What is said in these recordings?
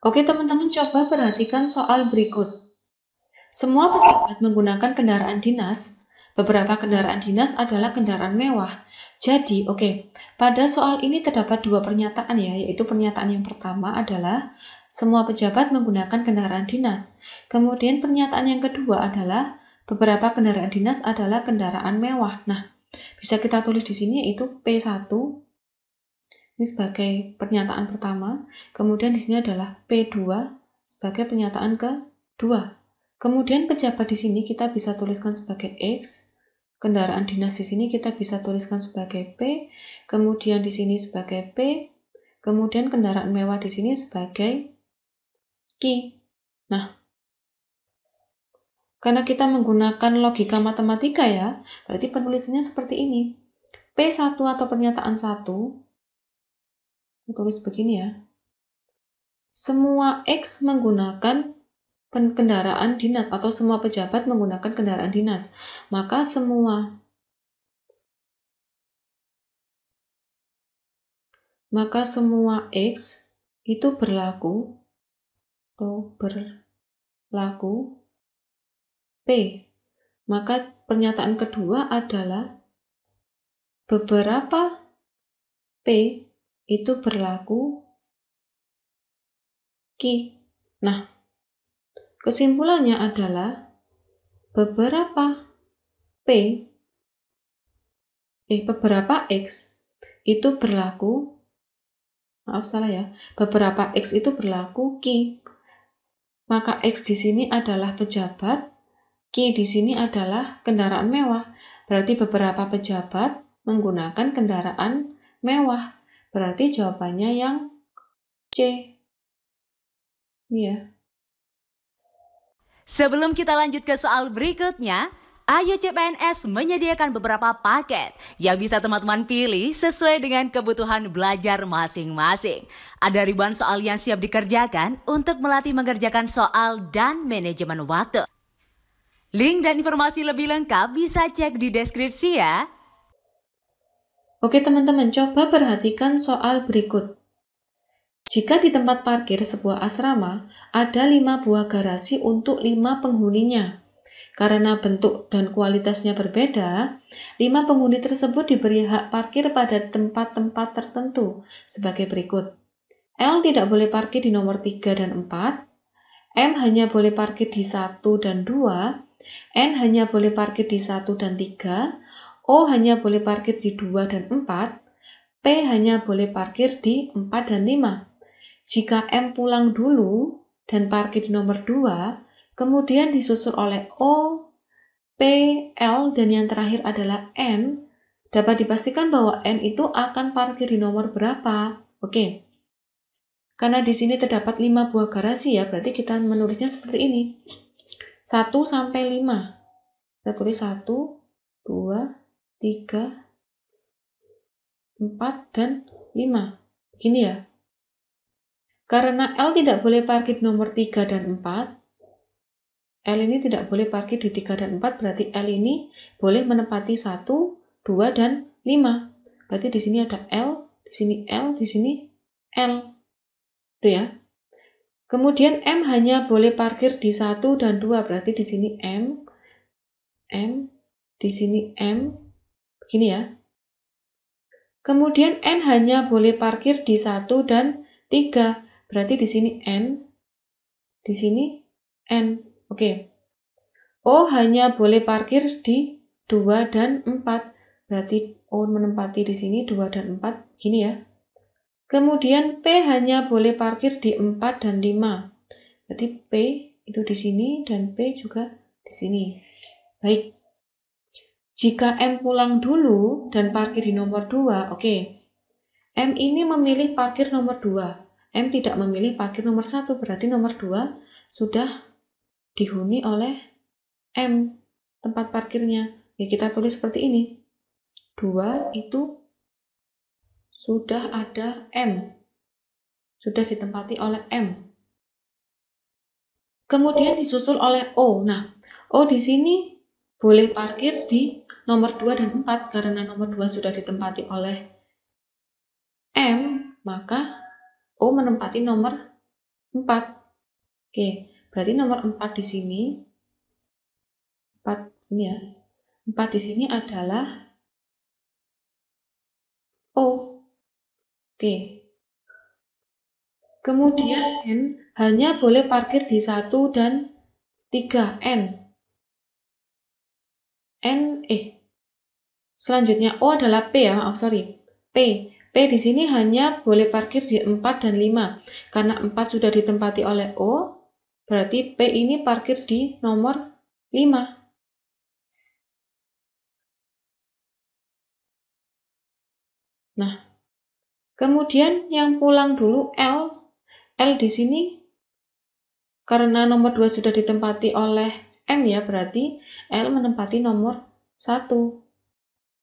Oke teman-teman, coba perhatikan soal berikut. Semua pejabat menggunakan kendaraan dinas. Beberapa kendaraan dinas adalah kendaraan mewah. Jadi, pada soal ini terdapat dua pernyataan ya, yaitu pernyataan yang pertama adalah semua pejabat menggunakan kendaraan dinas. Kemudian pernyataan yang kedua adalah beberapa kendaraan dinas adalah kendaraan mewah. Nah, bisa kita tulis di sini yaitu P1. Ini sebagai pernyataan pertama, kemudian di sini adalah P2 sebagai pernyataan kedua. Kemudian pejabat di sini kita bisa tuliskan sebagai X, kendaraan dinas di sini kita bisa tuliskan sebagai P, kemudian di sini sebagai P, kemudian kendaraan mewah di sini sebagai Q. Nah, karena kita menggunakan logika matematika ya, berarti penulisannya seperti ini. P1 atau pernyataan 1, tulis begini ya. Semua X menggunakan kendaraan dinas atau semua pejabat menggunakan kendaraan dinas. Maka semua X itu berlaku P. Maka pernyataan kedua adalah beberapa P itu berlaku Q. Nah, kesimpulannya adalah beberapa X itu berlaku, beberapa X itu berlaku Q. Maka X di sini adalah pejabat, Q di sini adalah kendaraan mewah. Berarti beberapa pejabat menggunakan kendaraan mewah. Berarti jawabannya yang C. Iya. Sebelum kita lanjut ke soal berikutnya, Ayo CPNS menyediakan beberapa paket yang bisa teman-teman pilih sesuai dengan kebutuhan belajar masing-masing. Ada ribuan soal yang siap dikerjakan untuk melatih mengerjakan soal dan manajemen waktu. Link dan informasi lebih lengkap bisa cek di deskripsi ya. Oke teman-teman, coba perhatikan soal berikut. Jika di tempat parkir sebuah asrama, ada 5 buah garasi untuk 5 penghuninya. Karena bentuk dan kualitasnya berbeda, 5 penghuni tersebut diberi hak parkir pada tempat-tempat tertentu sebagai berikut. L tidak boleh parkir di nomor 3 dan 4, M hanya boleh parkir di 1 dan 2, N hanya boleh parkir di 1 dan 3, O hanya boleh parkir di 2 dan 4, P hanya boleh parkir di 4 dan 5. Jika M pulang dulu dan parkir di nomor 2, kemudian disusul oleh O, P, L, dan yang terakhir adalah N, dapat dipastikan bahwa N itu akan parkir di nomor berapa? Oke. Karena di sini terdapat 5 buah garasi ya, berarti kita menulisnya seperti ini. 1 sampai 5. Kita tulis 1, 2, 3, 4, dan 5. Begini ya. Karena L tidak boleh parkir di nomor 3 dan 4, L ini tidak boleh parkir di 3 dan 4, berarti L ini boleh menempati 1, 2, dan 5. Berarti di sini ada L, di sini L, di sini L. Itu ya. Kemudian M hanya boleh parkir di 1 dan 2, berarti di sini M, di sini M, begini ya. Kemudian N hanya boleh parkir di 1 dan 3, berarti di sini N, di sini N. Oke. O hanya boleh parkir di 2 dan 4, berarti O menempati di sini 2 dan 4, gini ya. Kemudian P hanya boleh parkir di 4 dan 5, berarti P itu di sini dan P juga di sini. Baik. Jika M pulang dulu dan parkir di nomor 2, M ini memilih parkir nomor 2. M tidak memilih parkir nomor 1, berarti nomor 2 sudah dihuni oleh M, tempat parkirnya. Ya, kita tulis seperti ini. 2 itu sudah ada M. Sudah ditempati oleh M. Kemudian disusul oleh O. Nah, O di sini boleh parkir di nomor 2 dan 4 karena nomor 2 sudah ditempati oleh M, maka O menempati nomor 4. Oke, berarti nomor 4 di sini, 4 ini ya. 4 di sini adalah O. Oke. Kemudian N hanya boleh parkir di 1 dan 3. Selanjutnya O adalah P ya, maaf sorry. P di sini hanya boleh parkir di 4 dan 5. Karena 4 sudah ditempati oleh O, berarti P ini parkir di nomor 5. Nah, kemudian yang pulang dulu L di sini karena nomor 2 sudah ditempati oleh M ya, berarti L menempati nomor 1.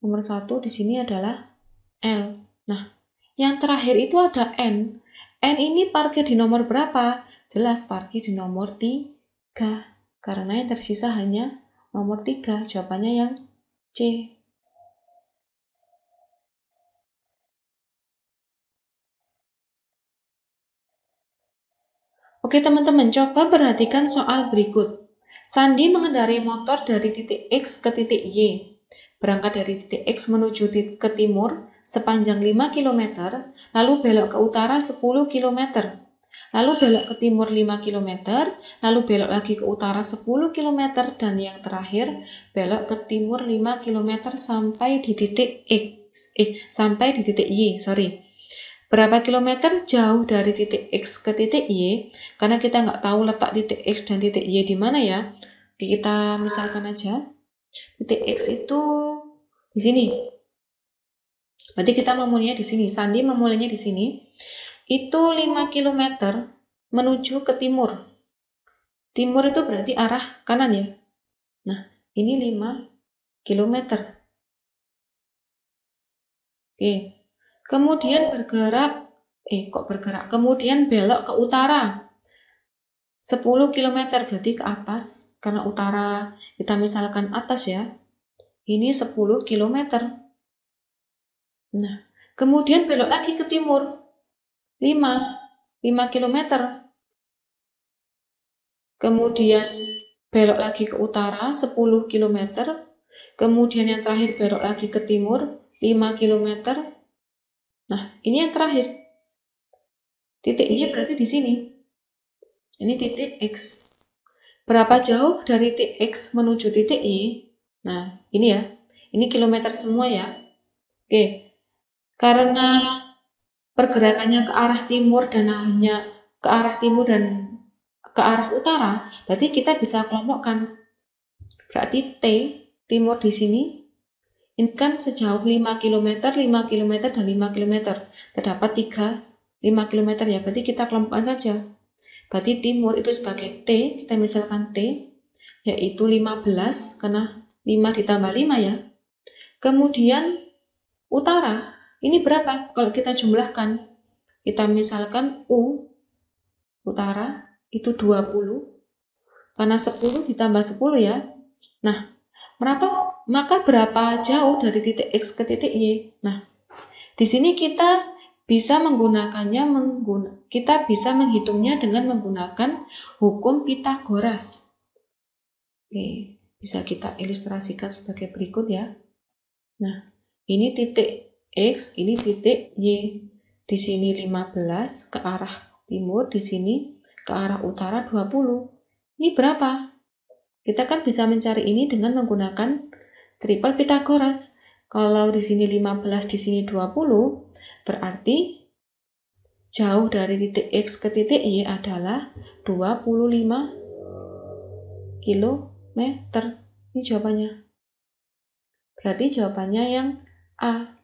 Nomor 1 di sini adalah L. Nah, yang terakhir itu ada N. N ini parkir di nomor berapa? Jelas parkir di nomor 3. Karena yang tersisa hanya nomor 3. Jawabannya yang C. Oke teman-teman, coba perhatikan soal berikut. Sandi mengendarai motor dari titik X ke titik Y. Berangkat dari titik X menuju ke timur sepanjang 5 km, lalu belok ke utara 10 km. Lalu belok ke timur 5 km, lalu belok lagi ke utara 10 km, dan yang terakhir belok ke timur 5 km sampai di titik sampai di titik Y, Berapa kilometer jauh dari titik X ke titik Y? Karena kita nggak tahu letak titik X dan titik Y di mana ya. Kita misalkan aja, titik X itu di sini. Berarti kita memulainya di sini. Sandi memulainya di sini. Itu 5 km menuju ke timur. Timur itu berarti arah kanan ya. Nah, ini 5 km. Oke. Kemudian kemudian belok ke utara. 10 km berarti ke atas. Karena utara kita misalkan atas ya. Ini 10 km. Nah, kemudian belok lagi ke timur. 5 km. Kemudian belok lagi ke utara 10 km. Kemudian yang terakhir belok lagi ke timur 5 km. Nah, ini yang terakhir. Titik Y berarti di sini. Ini titik X. Berapa jauh dari titik X menuju titik Y? Nah, ini ya. Ini kilometer semua ya. Oke. Karena pergerakannya ke arah timur dan hanya ke arah timur dan ke arah utara, berarti kita bisa kelompokkan. Berarti T, timur di sini, ini kan sejauh 5 km, 5 km, dan 5 km. Terdapat 5 km ya, berarti kita kelompokkan saja. Berarti timur itu sebagai T, kita misalkan T, yaitu 15, karena 5 ditambah 5 ya. Kemudian utara, ini berapa? Kalau kita jumlahkan, kita misalkan U, utara, itu 20, karena 10 ditambah 10 ya. Nah, maka berapa jauh dari titik X ke titik Y? Nah, di sini kita bisa menghitungnya dengan menggunakan hukum Pitagoras. Oke, bisa kita ilustrasikan sebagai berikut ya. Nah, ini titik X, ini titik Y. Di sini 15 ke arah timur, di sini ke arah utara 20. Ini berapa? Kita kan bisa mencari ini dengan menggunakan triple Pitagoras. Kalau di sini 15, di sini 20, berarti jauh dari titik X ke titik Y adalah 25 km. Ini jawabannya. Berarti jawabannya yang A.